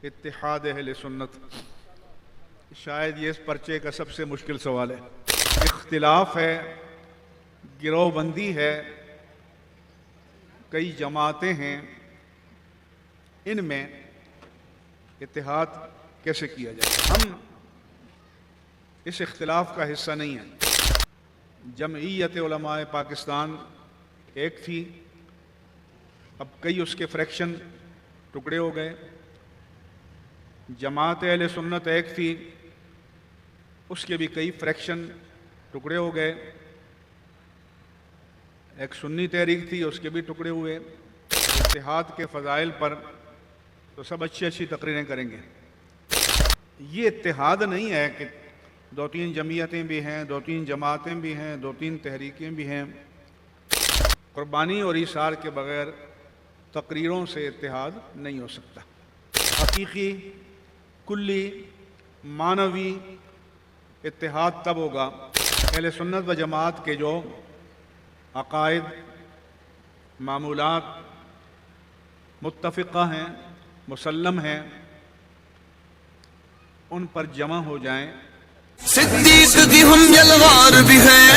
اتحاد اہل سنت شاید یہ اس پرچے کا سب سے مشکل سوال ہے۔ اختلاف ہے، گروہ بندی ہے، کئی جماعتیں ہیں، ان میں اتحاد کیسے کیا جائے؟ ہم اس اختلاف کا حصہ نہیں ہیں۔ جمعیت علماء پاکستان ایک تھی، اب کئی اس کے فریکشن ٹکڑے ہو گئے۔ جماعت اہل سنت ایک تھی، اس کے بھی کئی فریکشن ٹکڑے ہو گئے۔ ایک سنی تحریک تھی، اس کے بھی ٹکڑے ہوئے۔ اتحاد کے فضائل پر تو سب اچھی تقریریں کریں گے۔ یہ اتحاد نہیں ہے کہ دو تین جمعیتیں بھی ہیں، دو تین جماعتیں بھی ہیں، دو تین تحریکیں بھی ہیں۔ قربانی اور ایثار کے بغیر تقریروں سے اتحاد نہیں ہو سکتا۔ حقیقی، کلی، معنوی اتحاد تب ہوگا اہل سنت و جماعت کے جو عقائد، معمولات متفقہ ہیں، مسلم ہیں، ان پر جمع ہو جائیں۔ صدیق کی ہم یلغار بھی ہیں،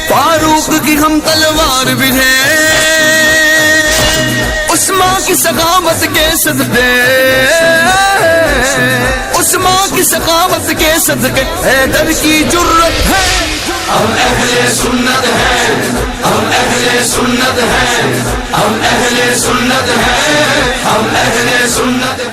فاروق کی ہم تلوار بھی ہیں، عثمان کی سخاوت کے صدقے، عثمان کی سخاوت کے صدقے حیدر کی جرت ہے۔ ہم اہل سنت ہیں، ہم اہل سنت ہیں، ہم اہل سنت ہیں، ہم اہل سنت ہیں۔